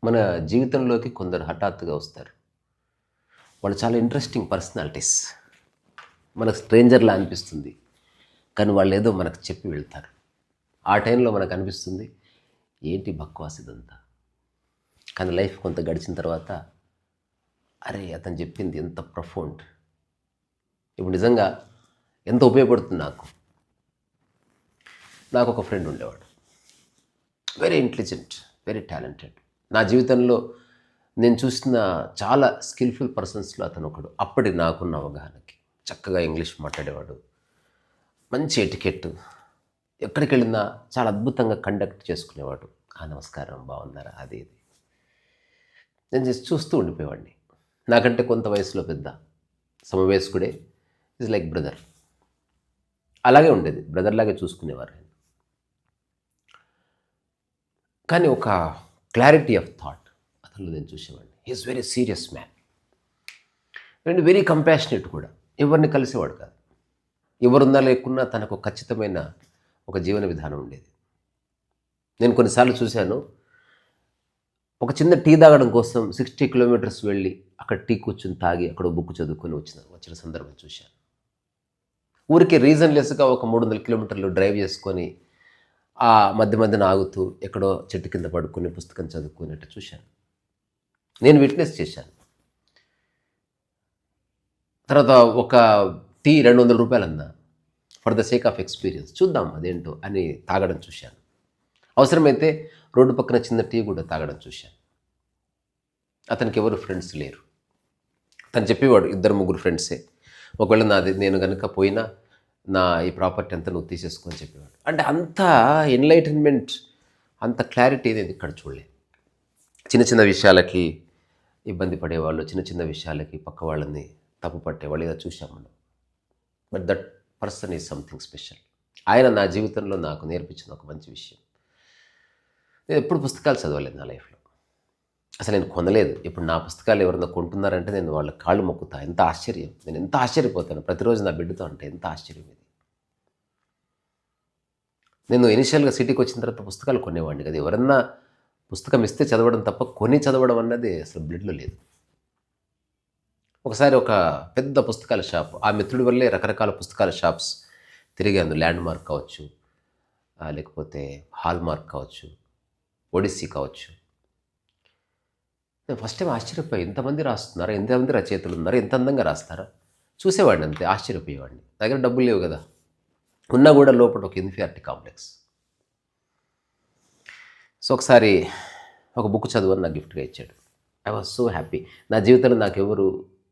మన జీవితంలోకి కొందరు హఠాత్తుగా వస్తారు. వాళ్ళు చాలా ఇంట్రెస్టింగ్ పర్సనాలిటీస్. మనకు స్ట్రేంజర్‌లా అనిపిస్తుంది. కానీ వాళ్ళేదో మనకు చెప్పి వెళ్తారు. ఆ టైంలో మనకు అనిపిస్తుంది, ఏంటి బక్వాస్ ఇదంతా. కానీ లైఫ్ కొంత గడిచిన తర్వాత, అరే! అతను చెప్పింది ఎంత ప్రొఫౌండ్. ఇప్పుడు నిజంగా ఎంత ఉపయోగపడుతుంది నాకు. నాకొక ఫ్రెండ్ ఉండేవాడు. Very intelligent, very talented. నా జీవితంలో నేను చూసిన చాలా స్కిల్‌ఫుల్ పర్సన్స్‌లో అతను ఒకడు. అప్పటి నాకున్న అవగాహనకి. చక్కగా ఇంగ్లీష్ మాట్లాడేవాడు. మంచి ఎటికెట్. ఎక్కడికెళ్ళినా చాలా అద్భుతంగా కండక్ట్ చేసుకునేవాడు. నమస్కారం, బాగున్నారా? అది ఇది. నేను జస్ట్ చూస్తూ ఉండిపోయేవాడిని. నాకంటే కొంత వయసులో పెద్ద. సమవయస్కుడే. Is like brother. అలాగే ఉండేది. బ్రదర్‌లాగే చూసుకునేవారు. కానీ ఒక క్లారిటీ ఆఫ్ థాట్ అతనిలో నేను చూసేవాడిని. He is very serious man and very compassionate కూడా. ఎవరిని కలిసేవాడు కాదు. ఎవరున్నా లేకున్నా తనకు ఖచ్చితమైన ఒక జీవన విధానం ఉండేది. నేను కొన్నిసార్లు చూశాను, ఒక చిన్న టీ తాగడం కోసం 60 కిలోమీటర్స్ వెళ్ళి అక్కడ టీ కూర్చొని తాగి అక్కడ బుక్ చదువుకొని వచ్చిన సందర్భం చూశాను. ఊరికే రీజన్లెస్గా ఒక 300 కిలోమీటర్లు డ్రైవ్ చేసుకొని ఆ మధ్య మధ్యన ఆగుతూ ఎక్కడో చెట్టు కింద పడుకొని పుస్తకం చదువుకునేట్టు చూశాను. నేను విట్నెస్ చేశాను. తర్వాత ఒక టీ ₹200 అన్నా, for the sake of experience చూద్దాం అదేంటో అని తాగడం చూశాను. అవసరమైతే రోడ్డు పక్కన చిన్న టీ కూడా తాగడం చూశాను. అతనికి ఎవరు ఫ్రెండ్స్ లేరు. తను చెప్పేవాడు, 2-3 ఫ్రెండ్సే. ఒకవేళ నేను కనుక పోయినా నా ఈ ప్రాపర్టీ అంతా నువ్వు తీసేసుకొని చెప్పేవాడు. అంటే అంత ఎన్లైటన్మెంట్, అంత క్లారిటీ నేను ఇక్కడ చూడలేదు. చిన్న చిన్న విషయాలకి ఇబ్బంది పడేవాళ్ళు, చిన్న చిన్న విషయాలకి పక్క వాళ్ళని తప్పు పట్టేవాళ్ళు, ఇలా చూసాం మనం. But that person is something special. ఆయన నా జీవితంలో నాకు నేర్పించిన ఒక మంచి విషయం. నేను ఎప్పుడు పుస్తకాలు చదవలేదు నా లైఫ్లో. అసలు నేను కొనలేదు. ఇప్పుడు నా పుస్తకాలు ఎవరైనా కొంటున్నారంటే నేను వాళ్ళ కాళ్ళు మొక్కుతా. ఎంత ఆశ్చర్యం. నేను ఎంత ఆశ్చర్యపోతాను ప్రతిరోజు నా బిడ్డతో. అంటే ఎంత ఆశ్చర్యం ఇది. నేను ఇనిషియల్గా సిటీకి వచ్చిన తర్వాత పుస్తకాలు కొనేవాడిని కదా. ఎవరన్నా పుస్తకం ఇస్తే చదవడం తప్ప కొని చదవడం అన్నది అసలు బ్లడ్లో లేదు. ఒకసారి ఒక పెద్ద పుస్తకాల షాప్, ఆ మిత్రుడి వల్లే రకరకాల పుస్తకాల షాప్స్ తిరిగాను. ల్యాండ్ మార్క్ కావచ్చు, లేకపోతే హాల్ మార్క్ కావచ్చు, ఒడిస్సీ కావచ్చు. నేను ఫస్ట్ టైం ఆశ్చర్యపోయి, ఎంతమంది రాస్తున్నారా, ఎంతమంది రచయితలు ఉన్నారు, ఎంత అందంగా రాస్తారా. చూసేవాడిని అంతే, ఆశ్చర్యపోయేవాడిని. దగ్గర డబ్బులు లేవు కదా, ఉన్నా కూడా లోపల ఒక ఇన్ఫీరియారిటీ కాంప్లెక్స్. సో ఒకసారి ఒక బుక్ చదువుని నాకు గిఫ్ట్గా ఇచ్చాడు. I was so happy. నా జీవితంలో నాకు ఎవరు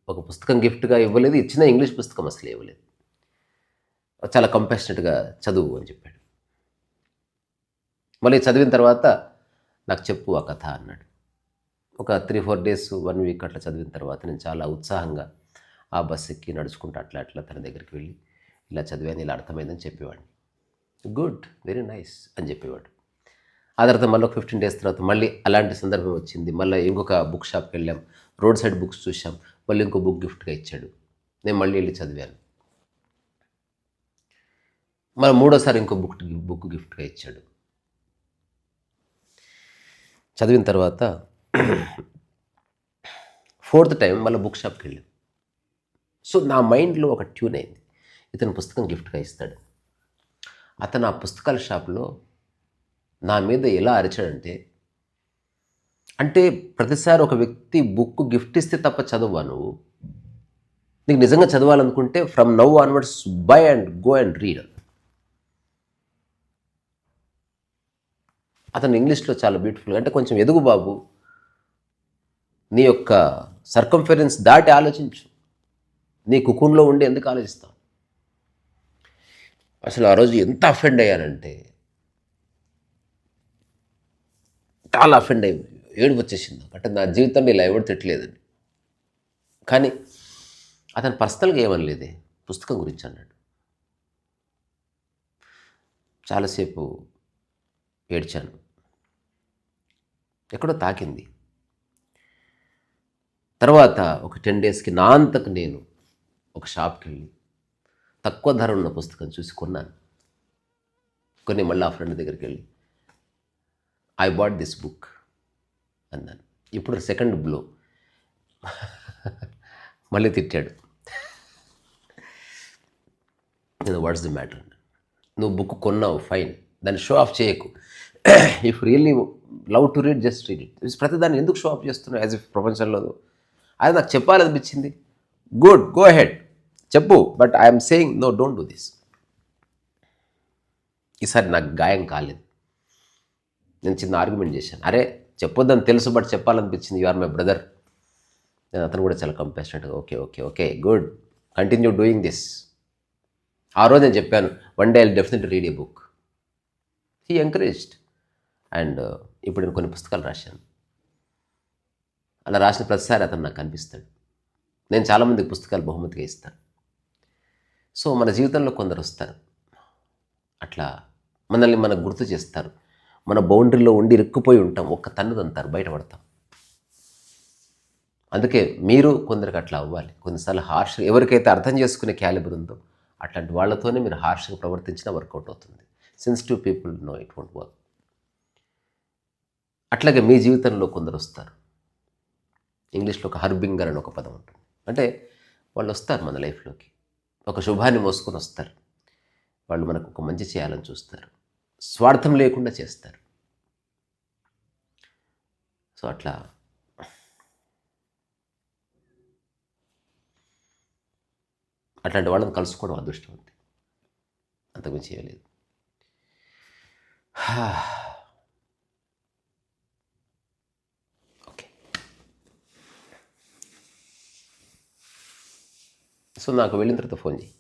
ఒక పుస్తకం గిఫ్ట్గా ఇవ్వలేదు. ఇచ్చిన ఇంగ్లీష్ పుస్తకం అసలు ఇవ్వలేదు. చాలా కంపాషనెట్గా చదువు అని చెప్పాడు. మళ్ళీ చదివిన తర్వాత నాకు చెప్పు ఆ కథ అన్నాడు. ఒక 3-4 డేస్, 1 వీక్ అట్లా చదివిన తర్వాత నేను చాలా ఉత్సాహంగా ఆ బస్ ఎక్కి నడుచుకుంటూ అట్లా తన దగ్గరికి వెళ్ళి, ఇలా చదివాను, ఇలా అర్థమైందని చెప్పేవాడిని. గుడ్, వెరీ నైస్ అని చెప్పేవాడు. ఆ తర్వాత మళ్ళీ ఒక 15 డేస్ తర్వాత మళ్ళీ అలాంటి సందర్భం వచ్చింది. మళ్ళీ ఇంకొక బుక్ షాప్కి వెళ్ళాం, రోడ్ సైడ్ బుక్స్ చూసాం. మళ్ళీ ఇంకో బుక్ గిఫ్ట్గా ఇచ్చాడు. నేను మళ్ళీ వెళ్ళి చదివాను. మళ్ళీ మూడోసారి ఇంకో బుక్ గిఫ్ట్గా ఇచ్చాడు. చదివిన తర్వాత 4th టైం మళ్ళీ బుక్ షాప్కి వెళ్ళాం. సో నా మైండ్లో ఒక ట్యూన్ అయింది, ఇతను పుస్తకం గిఫ్ట్గా ఇస్తాడు. అతను ఆ పుస్తకాల షాప్లో నా మీద ఎలా అరిచాడంటే, అంటే ప్రతిసారి ఒక వ్యక్తి బుక్ గిఫ్ట్ ఇస్తే తప్ప చదవవా నువ్వు? నీకు నిజంగా చదవాలనుకుంటే from now onwards buy and go and read. అతను ఇంగ్లీష్లో చాలా బ్యూటిఫుల్గా, అంటే కొంచెం ఎదుగు బాబు, నీ యొక్క సర్కంఫరెన్స్ దాటి ఆలోచించు, నీ కుకుంలో ఉండి ఎందుకు ఆలోచిస్తావు. అసలు ఆ రోజు ఎంత అఫెండ్ అయ్యానంటే, చాలా అఫెండ్ అయ్యి ఏడుపు వచ్చేసింది. అంటే నా జీవితంలో ఇలా ఎవరు తిట్టలేదండి. కానీ అతను పర్సనల్గా ఏమనలేదే, పుస్తకం గురించి అన్నాడు. చాలాసేపు ఏడ్చాను. ఎక్కడో తాకింది. తర్వాత ఒక 10 డేస్కి నా అంతకు నేను ఒక షాప్కి వెళ్ళి తక్కువ ధర ఉన్న పుస్తకం చూసి కొన్నాను. కొన్ని మళ్ళీ ఆ ఫ్రెండ్ దగ్గరికి వెళ్ళి, ఐ బాట్ దిస్ బుక్, అన్నాను. ఇప్పుడు సెకండ్ బ్లో. మళ్ళీ తిట్టాడు. నేను వాట్స్ ది మ్యాటర్, నువ్వు బుక్ కొన్నావు ఫైన్, దాన్ని షో ఆఫ్ చేయకు. If really love to read just read it. ప్రతిదాన్ని ఎందుకు షో ఆఫ్ చేస్తున్నావు యాజ్ ఇఫ్ ప్రపంచంలో అది నాకు చెప్పాలనిపించింది. గుడ్, గో హెడ్ చెప్పు, but I'm saying no, don't do this. ఈసారి నాకు గాయం కాలేదు. నేను చిన్న ఆర్గ్యుమెంట్ చేశాను. అరే చెప్పొద్దని తెలుసు, బట్ చెప్పాలనిపించింది, యు ఆర్ మై బ్రదర్. నేను అతను కూడా చాలా కంపాషనెట్గా okay okay okay good, continue doing this. ఆ రోజు నేను చెప్పాను, one day I definitely read a book. He encouraged. And ఇప్పుడు నేను కొన్ని పుస్తకాలు రాశాను. అలా రాసిన ప్రతిసారి అతను నాకు కనిపిస్తాడు. నేను చాలామందికి పుస్తకాలు బహుమతిగా ఇస్తాను. సో మన జీవితంలో కొందరు వస్తారు, అట్లా మనల్ని మనకు గుర్తు చేస్తారు. మన బౌండరీలో ఉండి ఇరుక్కుపోయి ఉంటాం, ఒక్క తన్నుదంతారు, బయటపడతాం. అందుకే మీరు కొందరికి అట్లా అవ్వాలి. కొన్నిసార్లు హార్ష్, ఎవరికైతే అర్థం చేసుకునే క్యాలిబర్ ఉందో అట్లాంటి వాళ్ళతోనే మీరు హార్ష్గా ప్రవర్తించినా వర్కౌట్ అవుతుంది. Sensitive people no it won't work. అట్లాగే మీ జీవితంలో కొందరు వస్తారు. ఇంగ్లీష్లో ఒక హర్బింగర్ అని ఒక పదం ఉంటుంది. అంటే వాళ్ళు వస్తారు మన లైఫ్లోకి, ఒక శుభాన్ని మోసుకొని వస్తారు. వాళ్ళు మనకు ఒక మంచి చేయాలని చూస్తారు, స్వార్థం లేకుండా చేస్తారు. సో అట్లా అట్లాంటి వాళ్ళని కలుసుకోవడం అదృష్టం ఉంది, అంతకుమించి చేయలేదు. ఓకే, సో నాకు వెళ్ళిన తర్వాత ఫోన్ చేయి.